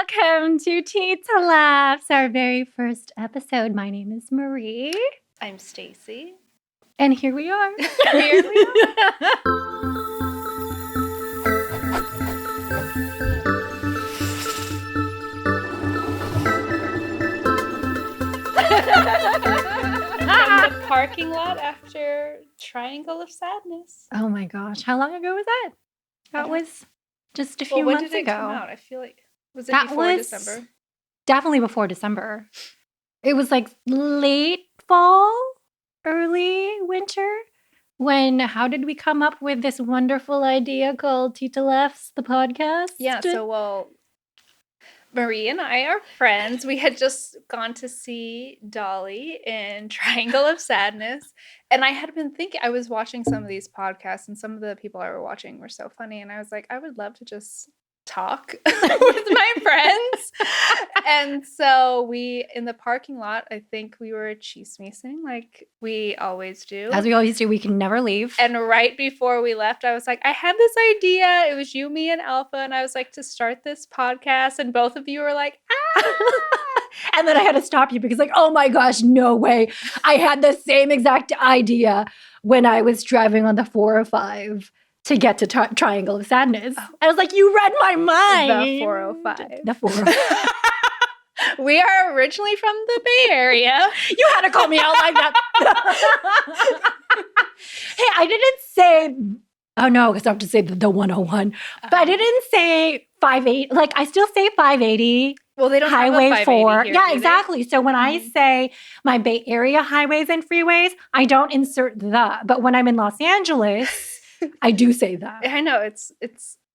welcome to Tita Laughs, our very first episode. My name is Marie. I'm Stacie. And here we are. Here we are. From the parking lot after Triangle of Sadness. Oh my gosh. How long ago was that? That was just a few when months did it ago. come out? I feel like, was it That before was December? Definitely before December. It was like late fall, early winter. How did we come up with this wonderful idea called Tita Laughs, the podcast? Yeah, Marie and I are friends. We had just gone to see Dolly in Triangle of Sadness. And I had been thinking, I was watching some of these podcasts and some of the people I were watching were so funny. And I was like, I would love to just talk with my friends. And so we, in the parking lot, I think we were chismesing like we always do. As we always do, we can never leave. And right before we left, I was like, I had this idea. It was you, me, and Alpha. And I was like, to start this podcast. And both of you were like, ah! And then I had to stop you because like, oh my gosh, no way. I had the same exact idea when I was driving on the 405 to get to Triangle of Sadness. Oh. I was like, you read my mind. The 405. The 405. We are originally from the Bay Area. You had to call me out like that. Hey, I didn't say, oh no, because I have to say the 101. But I didn't say 580. Like, I still say 580. Well, they don't Highway have a 4. Here, yeah, exactly. So when I say my Bay Area highways and freeways, I don't insert the. But when I'm in Los Angeles, I do say that. I know it's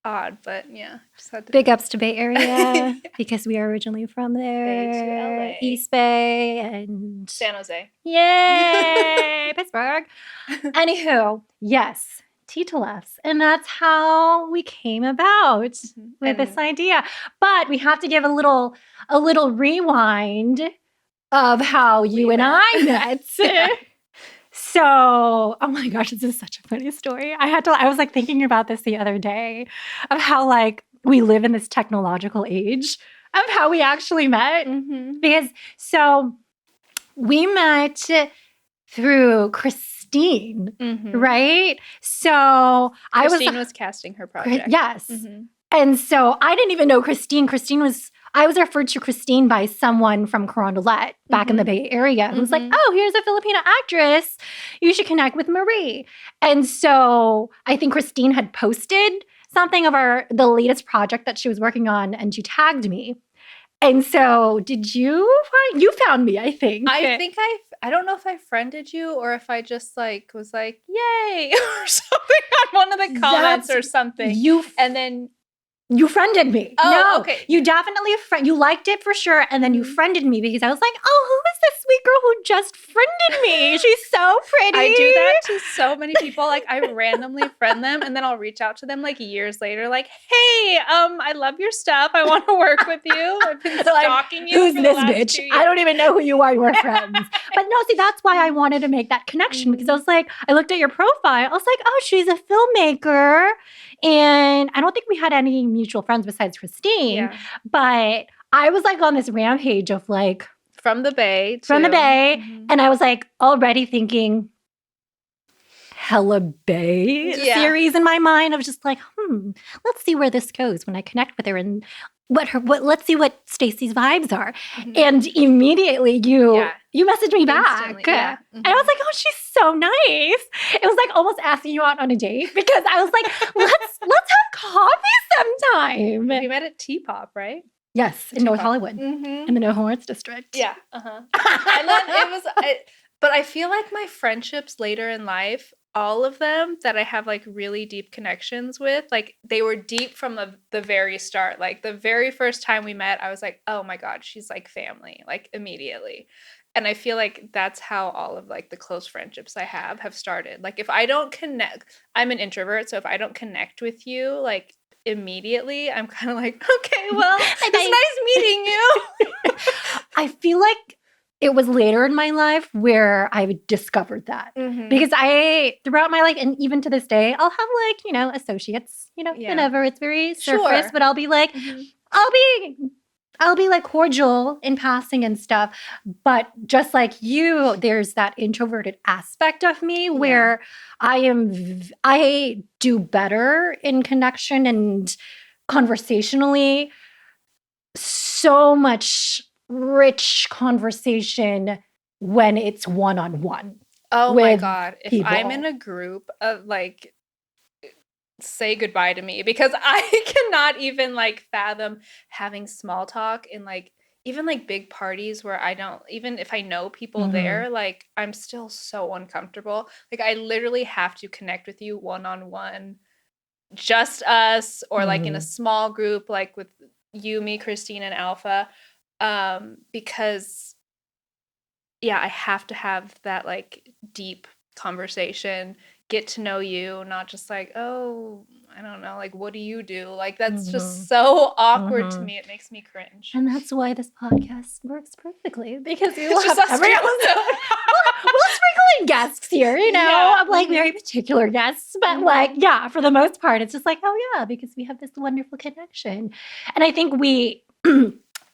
odd, but yeah. Just had to Big ups to Bay Area because we are originally from there. Bay to LA. East Bay and San Jose. Yay, Pittsburgh. Anywho, yes, Tita Laughs. And that's how we came about with this idea. But we have to give a little rewind of how you and I met. Yeah. So, oh my gosh, this is such a funny story. I was like thinking about this the other day of how like we live in this technological age of how we actually met. Because so we met through Christine, right? So Christine was casting her project. Yes. And so I didn't even know Christine. I was referred to Christine by someone from Carondelet back in the Bay Area who was like, oh, here's a Filipina actress. You should connect with Marie. And so I think Christine had posted something of the latest project that she was working on and you tagged me. And so you found me, I think. I don't know if I friended you or if I just like was like, yay, or something on one of the comments or something. And then you friended me. Oh, no, okay. You definitely you liked it for sure. And then you friended me because I was like, oh, who is this sweet girl who just friended me? She's so pretty. I do that to so many people. Like I randomly friend them and then I'll reach out to them like years later, like, hey, I love your stuff. I want to work with you. I've been stalking you. Who's for this the last bitch? 2 years. I don't even know who you are. We're friends. But no, see, that's why I wanted to make that connection because I was like, I looked at your profile. I was like, oh, she's a filmmaker. And I don't think we had any mutual friends besides Christine. Yeah. But I was like on this rampage of like. From the Bay. And I was like already thinking hella Bay series in my mind. I was just like, let's see where this goes when I connect with her and let's see what Stacie's vibes are. And immediately you messaged me back. And I was like, oh, she's so nice. It was like almost asking you out on a date because I was like, let's have coffee sometime. We met at T-Pop, right? Yes, in North Hollywood, in the No Horns district. Yeah. And then but I feel like my friendships later in life, all of them that I have like really deep connections with, like they were deep from the very start. Like the very first time we met, I was like, oh my God, she's like family, like immediately. And I feel like that's how all of like the close friendships I have started. Like if I don't connect, I'm an introvert. So if I don't connect with you, like immediately, I'm kind of like, okay, well, it's nice meeting you. I feel like it was later in my life where I discovered that. Because throughout my life, and even to this day, I'll have like, associates, whenever it's very surface, but I'll be like, I'll be I'll be like cordial in passing and stuff. But just like you, there's that introverted aspect of me where I do better in connection and conversationally. So much rich conversation when it's one-on-one. Oh my with God. If people. I'm in a group of like, say goodbye to me, because I cannot even like fathom having small talk in like even like big parties where I don't, even if I know people there, like I'm still so uncomfortable. Like I literally have to connect with you one-on-one, just us, or like in a small group, like with you, me, Christine, and Alpha, because yeah, I have to have that like deep conversation, get to know you, not just like, oh, I don't know, like, what do you do? Like, that's just so awkward to me. It makes me cringe. And that's why this podcast works perfectly, because we will Just have us every two. episode. We'll sprinkle in guests here, you know, Yeah. of like very particular guests. But like, yeah, for the most part, it's just like, oh yeah, because we have this wonderful connection. And I think we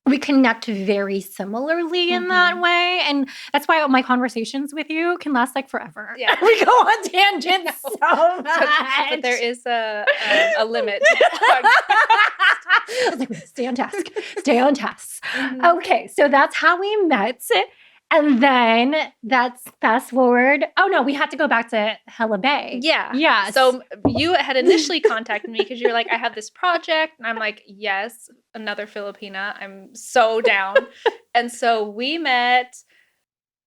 we connect very similarly in that way. And that's why my conversations with you can last like forever. Yeah. We go on tangents so much. But there is a limit to the I was like, stay on task. Stay on task. Okay, so that's how we met. And then that's fast forward. Oh no, we had to go back to Hella Bay. Yeah. Yes. So you had initially contacted me because you're like, I have this project. And I'm like, yes, another Filipina. I'm so down. And so we met,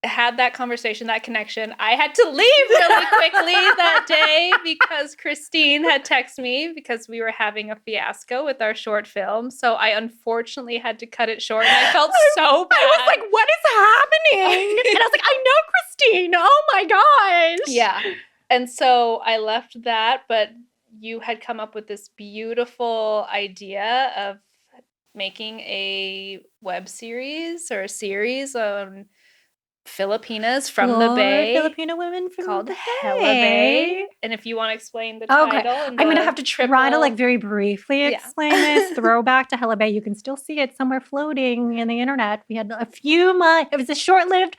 had that conversation, that connection. I had to leave really quickly that day because Christine had texted me because we were having a fiasco with our short film. So I unfortunately had to cut it short, and I felt so bad. I was like, what is happening? And I was like, I know Christine. Oh my gosh. Yeah. And so I left that, but you had come up with this beautiful idea of making a web series or a series on Filipinas from the Bay, Filipino women from called the Hella Bay. And if you want to explain the Okay. title, I'm going to have to try to like very briefly explain this. Throwback to Hella Bay. You can still see it somewhere floating in the internet. We had a few it was a short-lived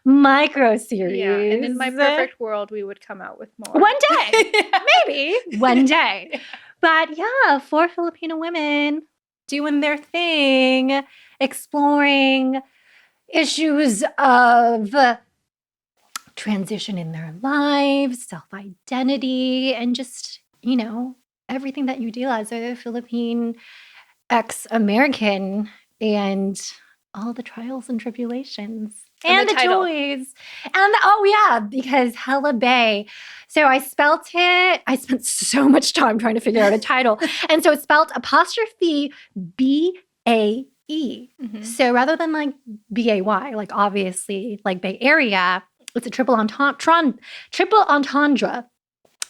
micro series. Yeah, and in my perfect world, we would come out with more. One day. Maybe. One day. But yeah, 4 Filipino women doing their thing, exploring issues of transition in their lives, self-identity, and just, you know, everything that you deal as a Filipinx-American and all the trials and tribulations. And the joys. And because Hella Bay. So I spelt it. I spent so much time trying to figure out a title. And so it's spelled apostrophe B-A-E. So rather than like B-A-Y, like obviously like Bay Area, it's a triple entendre.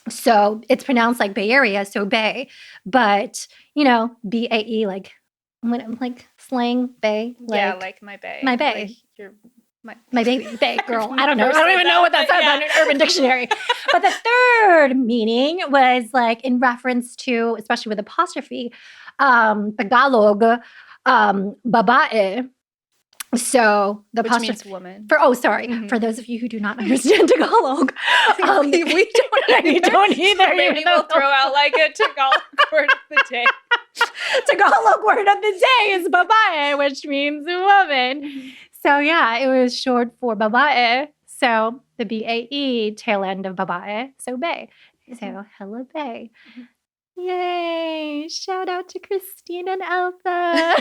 So it's pronounced like Bay Area, so Bay. But, you know, B-A-E, like when I'm like slang Bay. Like, like my Bay. My Bay. Like your my baby, Bay girl. I don't know. I don't even know what that says on an Urban Dictionary. But the third meaning was like in reference to, especially with apostrophe, Tagalog, babae. So the which apostrophe means woman. For those of you who do not understand Tagalog, we don't either. Maybe we'll throw out like a Tagalog word of the day. Tagalog word of the day is babae, which means woman. So yeah, it was short for babae. So the B-A-E, tail end of babae, so Bay. So Hella Bay. Yay! Shout out to Christine and Alpha.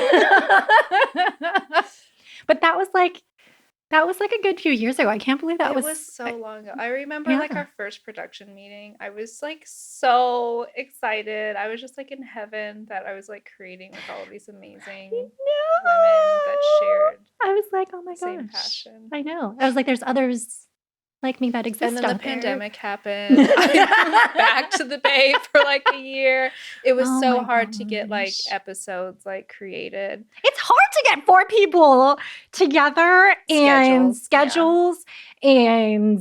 But that was like a good few years ago. I can't believe that It was so long ago. I remember like our first production meeting. I was like so excited. I was just like in heaven that I was like creating with all of these amazing women that shared. I was like, oh my gosh. Same passion. I know. I was like, there's others like me that exist. And then the pandemic happened. I moved back to the Bay for like a year. It was so hard to get like episodes like created. It's hard to get 4 people together and schedules and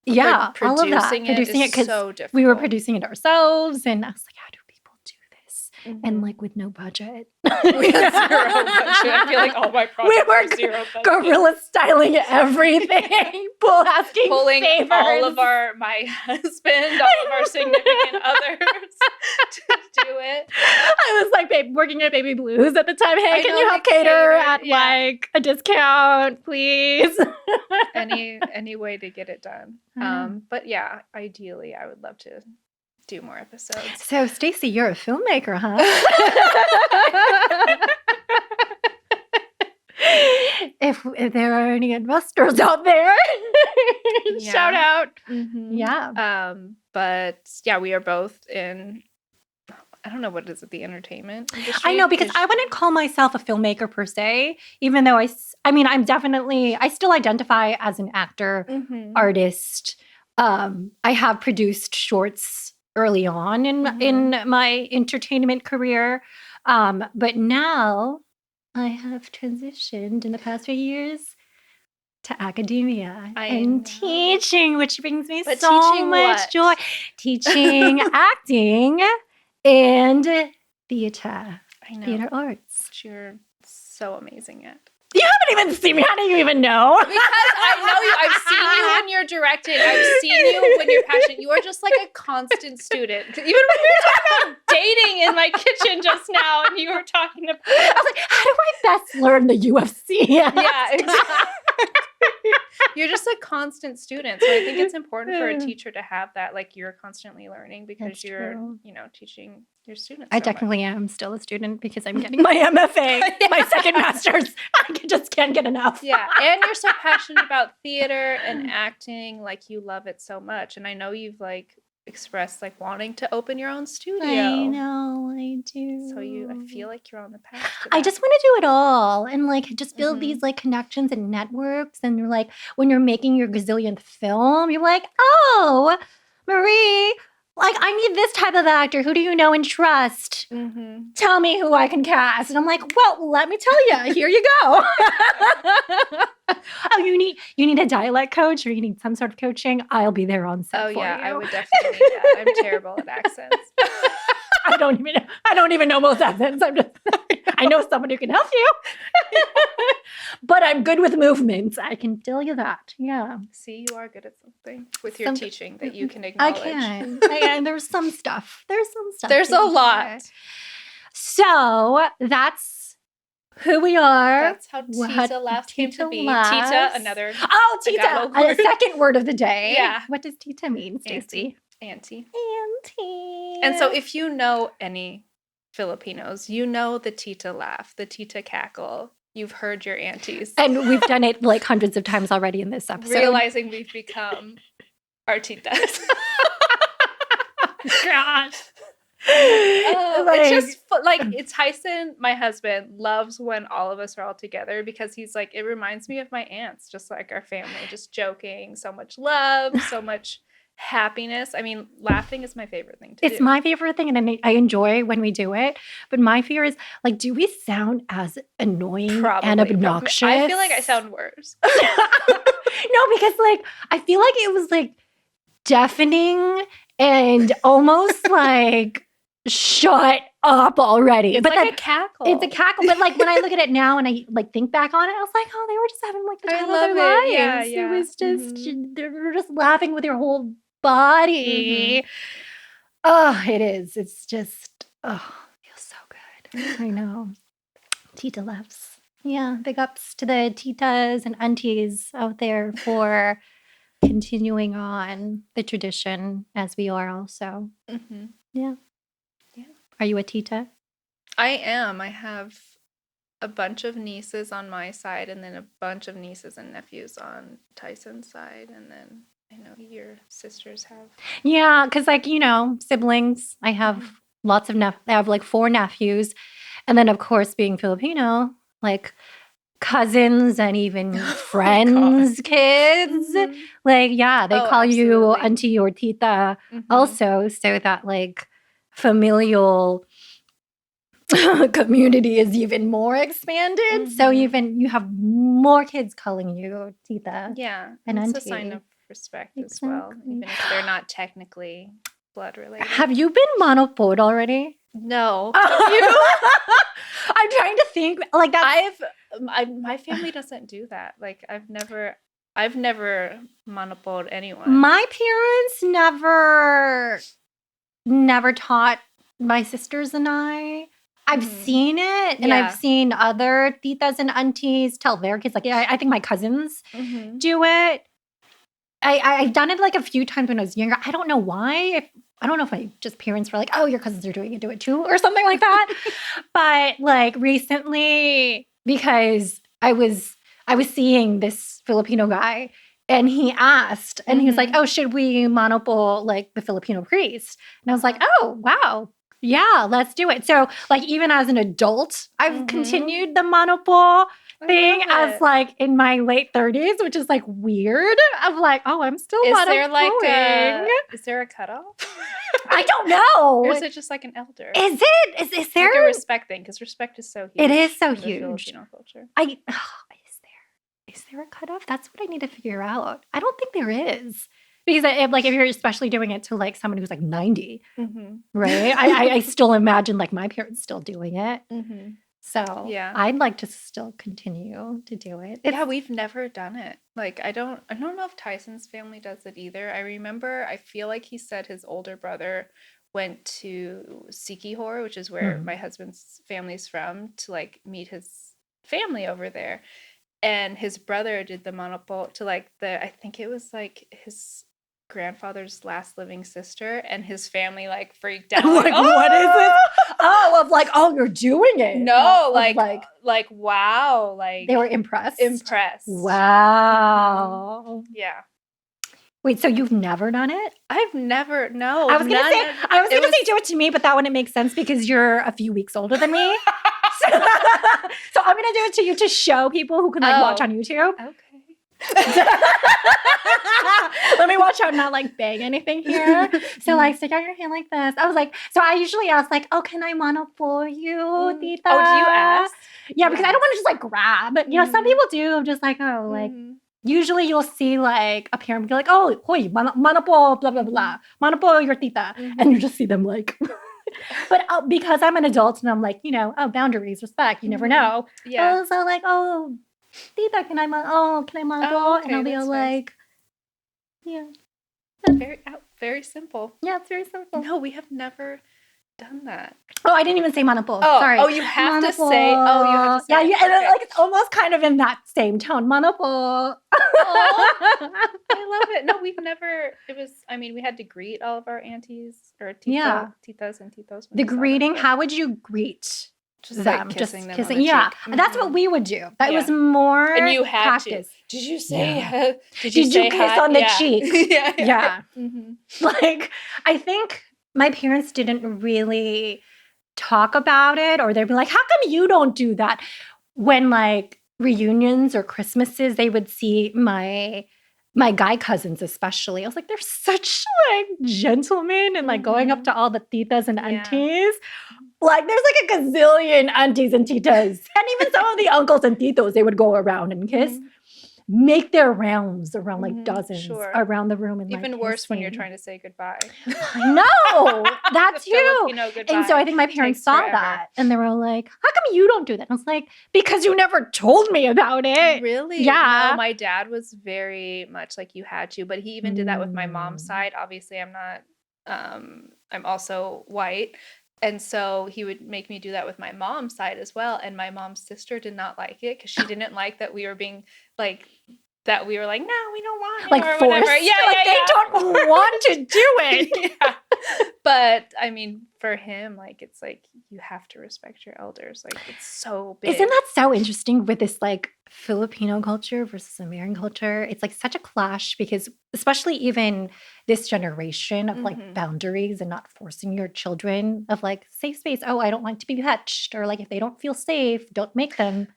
all of that. Producing it because so difficult. We were producing it ourselves, and I was like, how do people do this? and like with no budget. We had 0 budget. I feel like all my projects were 0 budget. Guerrilla styling everything, pulling favors. all of my husband, all of our significant others to do it. I was like working at Baby Blues at the time. Hey, can you help cater at like a discount, please? Any way to get it done. But yeah, ideally, I would love to do more episodes. So, Stacie, you're a filmmaker, huh? if there are any investors out there, shout out. Yeah. But yeah, we are both in, I don't know, what is it, the entertainment industry? I know, because I wouldn't call myself a filmmaker per se, even though I mean, I still identify as an actor, artist. I have produced shorts early on in my entertainment career. But now I have transitioned in the past few years to academia and teaching, which brings me so much joy. Teaching acting and theater arts. Which you're so amazing at. You haven't even seen me. How do you even know? Because I know you. I've seen you when you're directing. I've seen you when you're passionate. You are just like a constant student. Even when we were talking about dating in my kitchen just now, and you were talking about, I was like, how do I best learn the UFC? Yeah, exactly. You're just a constant student. So I think it's important for a teacher to have that, like, you're constantly learning because That's you're, true. Teaching your students. I definitely am still a student because I'm getting my MFA, my second master's. I just can't get enough. Yeah. And you're so passionate about theater and acting, like you love it so much. And I know you've like expressed like wanting to open your own studio. I know, I do. So I feel like you're on the path to that. I just want to do it all and like just build these like connections and networks. And you're like, when you're making your gazillionth film, you're like, oh, Marie, like, I need this type of actor. Who do you know and trust? Tell me who I can cast. And I'm like, well, let me tell you. Here you go. Oh, you need a dialect coach, or you need some sort of coaching? I'll be there on set. Oh, yeah, you. I would definitely need that. I'm terrible at accents. I don't even know most accents. I know someone who can help you. But I'm good with movements. I can tell you that. Yeah. See, you are good at something with your teaching that you can acknowledge. I can. There's some stuff. There's a lot. So that's who we are. That's how Tita Laughs came to be. Tita, another. Oh, Tita. A second word of the day. Yeah. What does Tita mean, Stacie? Auntie. Auntie. And so if you know any Filipinos, you know the Tita laugh, the Tita cackle. You've heard your aunties. And we've done it like hundreds of times already in this episode. Realizing we've become our titas. Gosh. It's just like, it's Tyson, my husband, loves when all of us are all together because he's like, it reminds me of my aunts, just like our family, just joking, so much love, so much happiness. I mean, laughing is my favorite thing to do. It's my favorite thing, and I enjoy when we do it. But my fear is, like, do we sound as annoying and obnoxious? I feel like I sound worse. No, because like I feel like it was like deafening and almost like shut up already. It's but like a cackle. It's a cackle. But like when I look at it now and I like think back on it, I was like, oh, they were just having like the time of their lives. Yeah. It was just they were just laughing with your whole body. Oh, it is. It's just it feels so good. I know. Tita Laughs. Yeah, big ups to the titas and aunties out there for continuing on the tradition as we are also. Yeah. Are you a tita? I am. I have a bunch of nieces on my side and then a bunch of nieces and nephews on Tyson's side. And then I know your sisters have. Yeah, because like, siblings. I have lots of I have like 4 nephews. And then, of course, being Filipino, like cousins and even friends' kids. Like, yeah, they call you auntie or tita also, so that like familial community is even more expanded. So you have more kids calling you tita. Yeah, and it's auntie. A sign of respect as well, even if they're not technically blood related. Have you been monopod already? No. I'm trying to think. Like that. My family doesn't do that. Like I've never monopolized anyone. My parents never taught my sisters and I. I've seen it, and I've seen other titas and aunties tell their kids. Like I think my cousins do it. I've done it like a few times when I was younger. I don't know why. I don't know if my just parents were like, "Oh, your cousins are doing it, do it too," or something like that. But like recently, because I was seeing this Filipino guy, and he asked, and he was like, "Oh, should we monopole like the Filipino priest?" And I was like, "Oh, wow, yeah, let's do it." So like even as an adult, I've continued the monopole thing as like in my late 30s, which is like weird. I'm like, oh, I'm still Is monopoling. Is there a cutoff? I don't know. Or is it just like an elder? Is it? Is there like a respect thing? Because respect is so huge. It is so in the huge. Filipino culture. Is there a cutoff? That's what I need to figure out. I don't think there is. Because if you're especially doing it to like someone who's like 90, right? I still imagine like my parents still doing it. So yeah, I'd like to still continue to do it. Yeah, we've never done it. Like I don't know if Tyson's family does it either. I feel like he said his older brother went to Sikihor, which is where my husband's family's from, to like meet his family over there. And his brother did the monopole to like I think it was like his grandfather's last living sister, and his family like freaked out. Like, oh! What is this? Oh, of like, oh, you're doing it. No, like wow, like they were impressed. Wow. Yeah. Wait, so you've never done it? I've never. No. I was gonna say do it to me, but that wouldn't make sense because you're a few weeks older than me. So I'm gonna do it to you to show people who can like watch on YouTube. Okay. Let me watch out not like bang anything here. So like stick out your hand like this. I was like, so I usually ask like, oh, can I monopole you, Tita? Oh, do you ask? Yeah, because I don't want to just like grab. You know, some people do. I'm just like, oh, like usually you'll see like a parent be like, oh, hoy, monopole, blah, blah, blah. Monopole your tita. And you just see them like... But because I'm an adult and I'm like, you know, boundaries, respect, you never know. Yeah. So like, oh, Tita, can I monopole? Oh, okay, and I'll be like, yeah. Very simple. Yeah, it's very simple. No, we have never done that. Oh, I didn't even say monopole. Oh, sorry. Oh, you have to say. Oh, you have to say. Yeah, and like it's almost kind of in that same tone. Monopole. I love it. No, we've never. We had to greet all of our aunties or titas and titos. The greeting. How would you greet? Just them, like kissing them. On the cheek. Mm-hmm. That's what we would do. That was more. And you had practice. To. Did you say? Yeah. Did you kiss on the cheek? Yeah. Like I think my parents didn't really talk about it, or they'd be like, "How come you don't do that?" When like reunions or Christmases, they would see my guy cousins, especially. I was like, they're such like gentlemen and like going up to all the titas and aunties. Like there's like a gazillion aunties and titas. And even some of the uncles and titos, they would go around and kiss. Make their rounds around like dozens around the room. And even worse when you're trying to say goodbye. No, that's you. And so I think my parents saw forever. that and they were like, how come you don't do that? And I was like, because you never told me about it. Really? Yeah. No, my dad was very much like you had to, but he even did that with my mom's side. Obviously, I'm not, I'm also white. And so he would make me do that with my mom's side as well. And my mom's sister did not like it because she didn't like that we were being like, no, we don't want it. Like or forced. Whatever. They don't want to do it. But I mean, for him, like, it's like, you have to respect your elders. Like, it's so big. Isn't that so interesting with this like Filipino culture versus American culture? It's like such a clash because especially even this generation of like boundaries and not forcing your children of like safe space. Oh, I don't like to be touched. Or like if they don't feel safe, don't make them.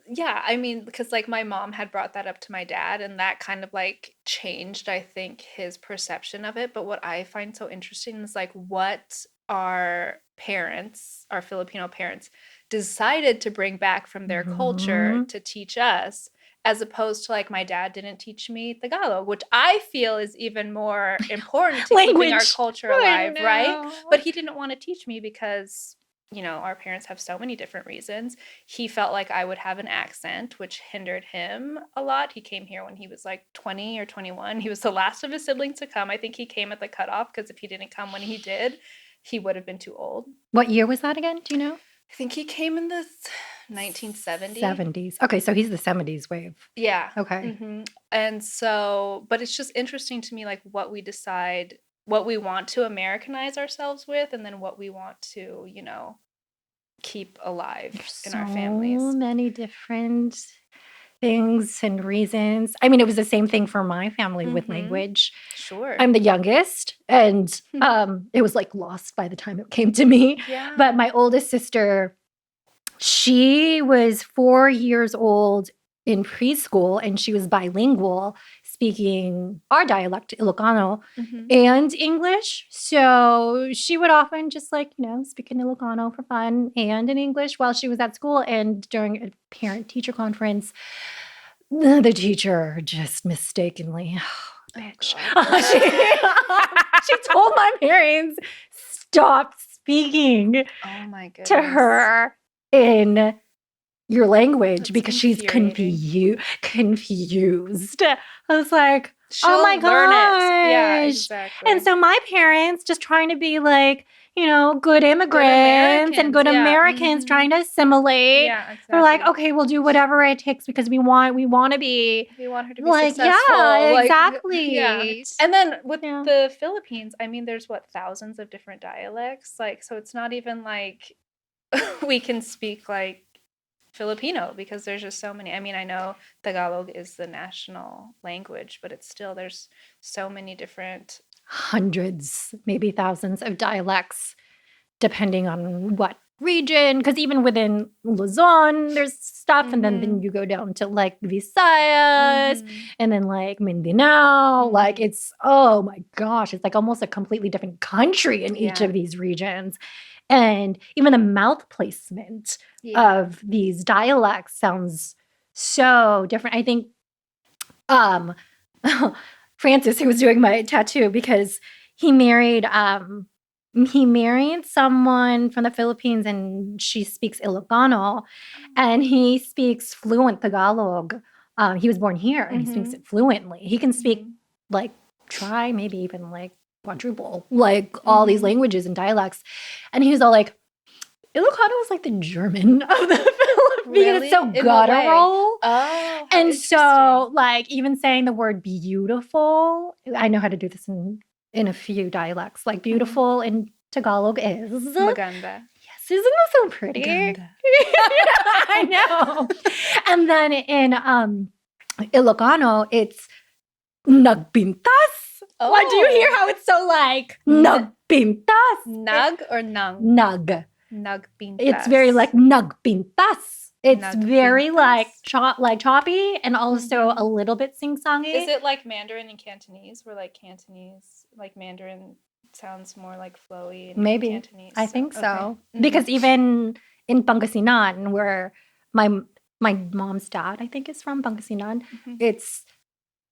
Because like my mom had brought that up to my dad and that kind of like changed, I think, his perception of it. But what I find so interesting is like what our Filipino parents decided to bring back from their culture to teach us. as opposed to like my dad didn't teach me Tagalog, which I feel is even more important to keeping our culture alive, right? But he didn't want to teach me because, you know, our parents have so many different reasons. He felt like I would have an accent, which hindered him a lot. He came here when he was like 20 or 21. He was the last of his siblings to come. I think he came at the cutoff because if he didn't come when he did, he would have been too old. What year was that again? Do you know? I think he came in the 1970s. 70s. Okay, so he's the 70s wave. Yeah. Okay. And so, but it's just interesting to me, like what we decide, what we want to Americanize ourselves with, and then what we want to, you know, keep alive in our families. So many different things and reasons. I mean, it was the same thing for my family with language. Sure. I'm the youngest, and it was like lost by the time it came to me. Yeah. But my oldest sister, she was 4 years old in preschool, and she was bilingual, speaking our dialect, Ilocano, and English. So she would often just like, you know, speak in Ilocano for fun and in English while she was at school. And during a parent-teacher conference, the teacher just mistakenly, bitch, she told my parents, stop speaking to her in your language because she's confused. I was like, oh my gosh. Yeah, exactly. And so my parents just trying to be like, you know, good immigrants and good Americans trying to assimilate. Yeah, exactly. They're like, okay, we'll do whatever it takes because we want her to be like, successful. Yeah, exactly. Yeah. And then with the Philippines, I mean, there's thousands of different dialects. Like, so it's not even like we can speak like Filipino because there's just so many. I mean, I know Tagalog is the national language, but it's still, there's so many different, hundreds, maybe thousands of dialects, depending on what region. Because even within Luzon, there's stuff, and then you go down to like Visayas, and then like Mindanao. Like it's, oh my gosh, it's like almost a completely different country in each of these regions. And even the mouth placement of these dialects sounds so different. I think Francis, who was doing my tattoo, because he married someone from the Philippines, and she speaks Ilocano, and he speaks fluent Tagalog. He was born here, and he speaks it fluently. He can speak like maybe even like quadruple, like all these languages and dialects. And he was all like, Ilocano is like the German of the Philippines. Really? It's so guttural. Oh, and so like even saying the word beautiful, I know how to do this in a few dialects. Like beautiful in Tagalog is maganda. Yes, isn't that so pretty? I know. And then in Ilocano, it's nagpintas. Oh. What, do you hear how it's so like nagpintas? Nug or nung? Nug. Nagpintas. It's very like nagpintas. It's very like choppy and also a little bit sing-songy. Is it like Mandarin and Cantonese? Where like Cantonese, like Mandarin sounds more like flowy. Maybe. Cantonese. I think so. Because even in Pangasinan, where my mom's dad, I think, is from Pangasinan, it's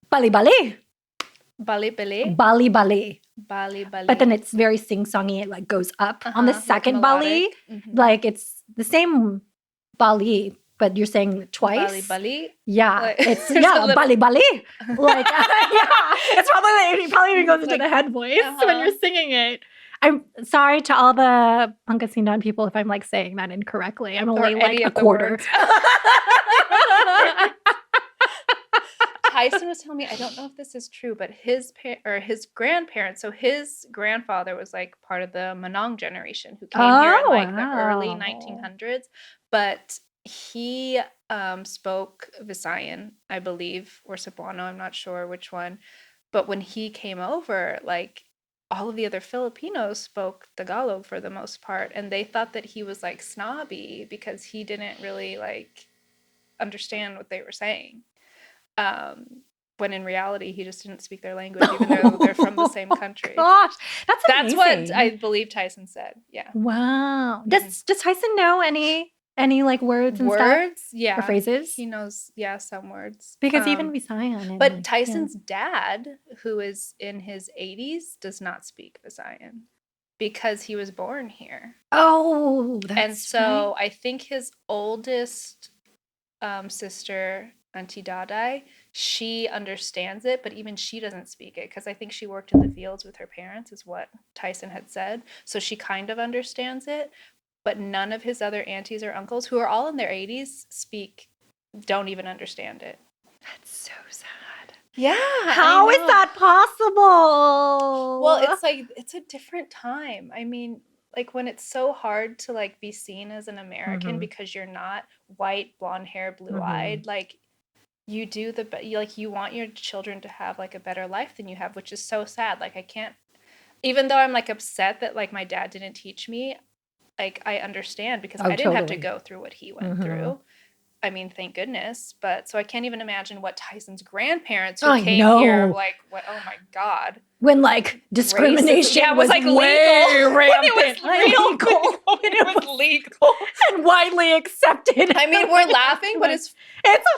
bali-bali. Bali-bali? Bali-bali. Bali-bali. But then it's very sing-songy. It like goes up on the second bali. Like it's the same bali, but you're saying it twice. Bali-bali? Yeah. Like, It's bali-bali. Like it's probably even goes into the head voice when you're singing it. I'm sorry to all the Pangasinan people if I'm like saying that incorrectly. I'm only like a quarter. Tyson was telling me, I don't know if this is true, but his grandparents, so his grandfather was like part of the Manong generation who came here in like the early 1900s, but he spoke Visayan, I believe, or Cebuano, I'm not sure which one. But when he came over, like all of the other Filipinos spoke Tagalog for the most part, and they thought that he was like snobby because he didn't really like understand what they were saying. When in reality, he just didn't speak their language, even though they're from the same country. Gosh, that's amazing. What I believe Tyson said. Yeah. Wow. Does Tyson know any Any like words and stuff? Words? Yeah. Or phrases? He knows, some words. Because even Visayan. But like, Tyson's dad, who is in his 80s, does not speak Visayan because he was born here. Oh, that's And so right. I think his oldest sister, Auntie Dadai, she understands it, but even she doesn't speak it because I think she worked in the fields with her parents, is what Tyson had said. So she kind of understands it, but none of his other aunties or uncles, who are all in their 80s, don't even understand it. That's so sad. Yeah. How is that possible? Well, it's like, it's a different time. I mean, like when it's so hard to like be seen as an American because you're not white, blonde hair, blue-eyed, like you do you want your children to have like a better life than you have, which is so sad. Like I can't, even though I'm like upset that like my dad didn't teach me, like I understand because I didn't have to go through what he went through. I mean, thank goodness. But so I can't even imagine what Tyson's grandparents who came here, like, what? Oh my God. When like discrimination was like way rampant. When it was legal. And widely accepted. I mean, we're laughing, but it's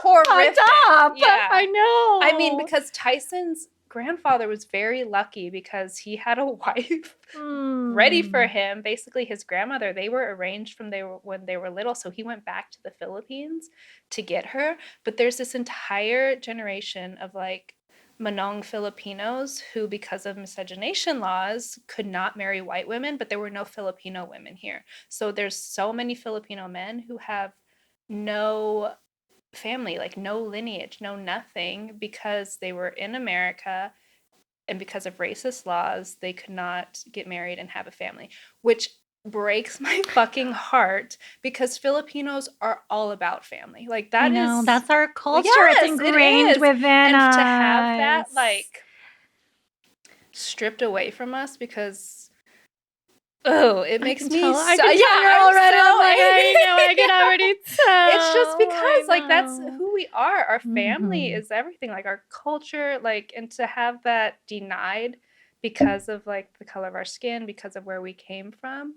horrific. Yeah. I know. I mean, because Tyson's grandfather was very lucky because he had a wife ready for him. Basically, his grandmother, they were arranged from when they were little, so he went back to the Philippines to get her. But there's this entire generation of like Manong Filipinos who, because of miscegenation laws, could not marry white women, but there were no Filipino women here. So there's so many Filipino men who have no family, like no lineage, no nothing, because they were in America and because of racist laws, they could not get married and have a family, which breaks my fucking heart because Filipinos are all about family. Like that's our culture. Yes, it's ingrained within and us. to have that like stripped away from us because it makes me I can already tell. It's just because like that's who we are. Our family is everything, like our culture, like, and to have that denied because of like the color of our skin, because of where we came from,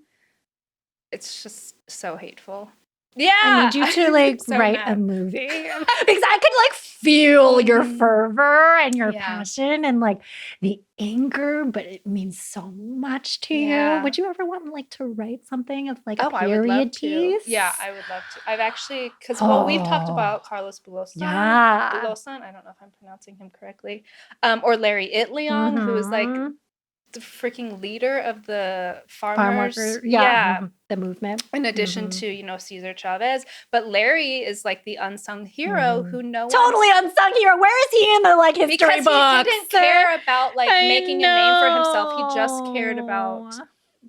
it's just so hateful. Yeah, I need you to like write a movie because I could like feel your fervor and your passion and like the anger, but it means so much to you. Would you ever want like to write something of like a period piece? Yeah, I would love to. I've actually, because we've talked about Carlos Bulosan. Bulosan, I don't know if I'm pronouncing him correctly, or Larry Itliong, who is like the freaking leader of the farmers, the movement. In addition to Cesar Chavez, but Larry is like the unsung hero who totally unsung hero. Where is he in the like history because books? He didn't care about like making a name for himself. He just cared about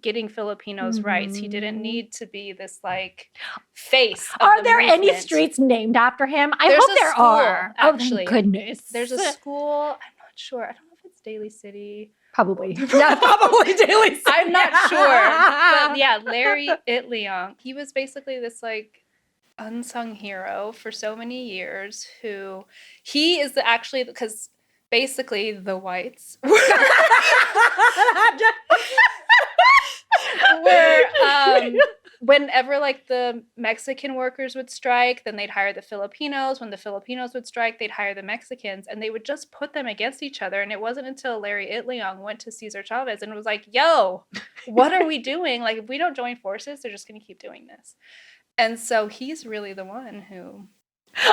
getting Filipinos' rights. He didn't need to be this like face. Are there any streets named after him? I hope there are. Actually, oh, thank goodness. There's a school. I'm not sure. I don't know if it's Daly City. Probably. Yeah, probably Daly City. I'm not sure. But yeah, Larry Itliong. He was basically this like unsung hero for so many years who he is actually because basically the whites were whenever like the Mexican workers would strike, then they'd hire the Filipinos. When the Filipinos would strike, they'd hire the Mexicans, and they would just put them against each other. And it wasn't until Larry Itliong went to Cesar Chavez and was like, yo, what are we doing? Like, if we don't join forces, they're just going to keep doing this. And so he's really the one who...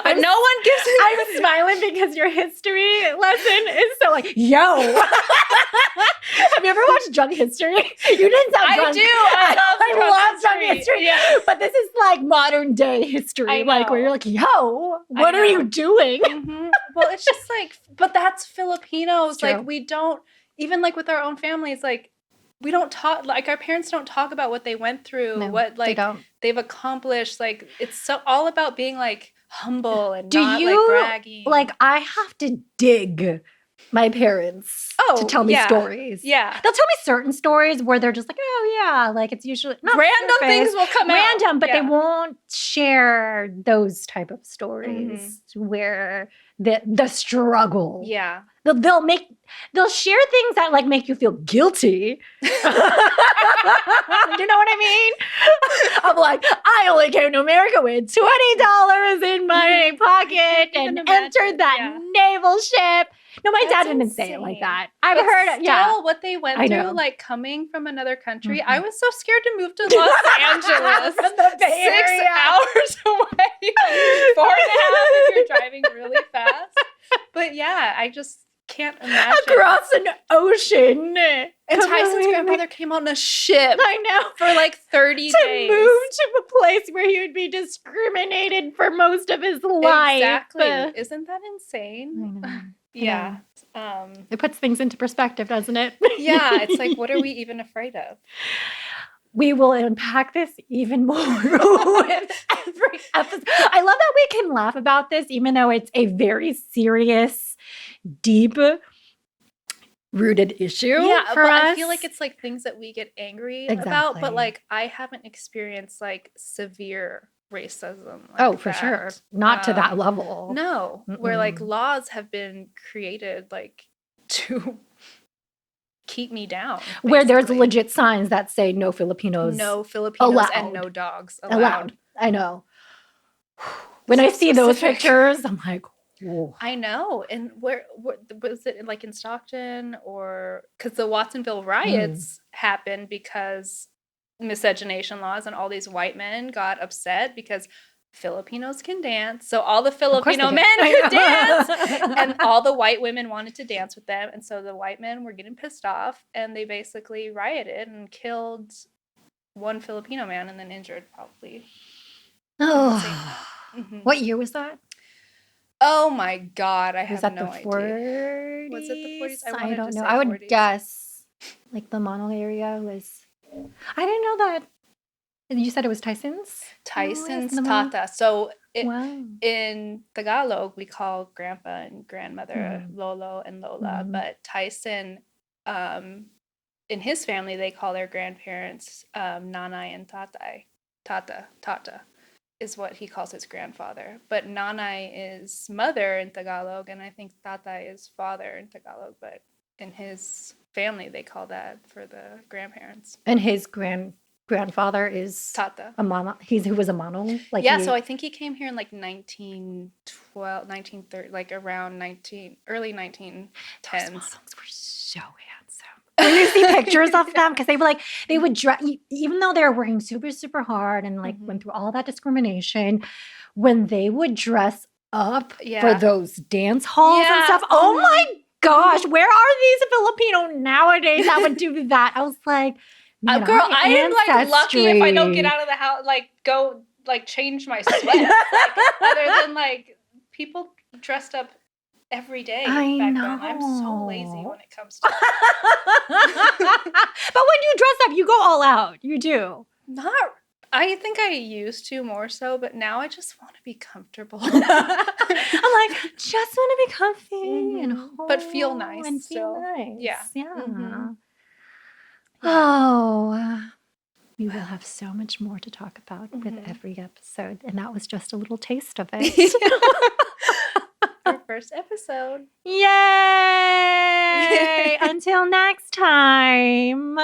But no one gives him... I'm smiling because your history lesson is so like, yo. Have you ever watched Drunk History? You didn't sound drunk. I do. I love Drunk History. Yeah. But this is like modern day history. Like where you're like, yo, what are you doing? Well, it's just like, but that's Filipinos. Like we don't, even like with our own families, like we don't talk, like our parents don't talk about what they went through, what like they've accomplished. Like it's so all about being like humble and not like bragging. Like I have to dig my parents to tell me stories. Yeah. They'll tell me certain stories where they're just like, oh yeah, like it's usually not random things will come random, out. but they won't share those type of stories where the struggle. Yeah. They'll share things that like make you feel guilty. Do you know what I mean? I'm like, I only came to America with $20 in my pocket and entered that naval ship. No, my dad didn't say it like that. I've heard, what they went through, like coming from another country. I was so scared to move to Los Angeles. From the Bay Area. 6 hours away. 4.5 if you're driving really fast. But yeah, I just can't imagine. Across an ocean. And Tyson's grandmother came on a ship. I know. For like 30 days. To move to a place where he would be discriminated for most of his life. Exactly. Isn't that insane? I know. Yeah. It puts things into perspective, doesn't it? Yeah. It's like, what are we even afraid of? We will unpack this even more with every episode. I love that we can laugh about this, even though it's a very serious, deep rooted issue. Yeah, for but us. I feel like it's like things that we get angry about, but like I haven't experienced like severe racism. Like for that. sure. Not to that level. No, where like laws have been created like to keep me down. Basically. Where there's legit signs that say no Filipinos. No Filipinos allowed. And no dogs allowed. I know. When I see those pictures, I'm like, whoa. I know. And where was it, like in Stockton, or because the Watsonville riots happened because miscegenation laws, and all these white men got upset because Filipinos can dance. So all the Filipino men could dance, and all the white women wanted to dance with them. And so the white men were getting pissed off, and they basically rioted and killed one Filipino man and then injured probably. Oh, what year was that? Oh my God, I have no idea. 40s? Was it the 40s? I don't know. I would guess like the Mono area was. I didn't know that. You said it was Tyson's? Tyson's Tata. So in Tagalog, we call grandpa and grandmother Lolo and Lola. But Tyson, in his family, they call their grandparents Nanay and Tatay. Tata is what he calls his grandfather. But Nanay is mother in Tagalog, and I think Tatay is father in Tagalog. But in his family, they call that for the grandparents. And his grandfather is Tata. A mono. Who was a mono. So I think he came here in like 1912, 1930, like around early 1910s. Those monos were so handsome. When you see pictures of them, because they would dress, even though they were working super, super hard and like went through all that discrimination, when they would dress up for those dance halls and stuff. Oh my gosh, where are these Filipino nowadays that would do that? I was like, man, girl, I am like lucky if I don't get out of the house, like go like change my sweat. Like, other than like people dressed up every day. I back know. Then. I'm so lazy when it comes to But when you dress up, you go all out. You do. I think I used to more so, but now I just want to be comfortable. I'm like, just want to be comfy and home, but feel nice and still. feel nice. Yeah. Oh, we will have so much more to talk about with every episode, and that was just a little taste of it. Our first episode. Yay! Until next time.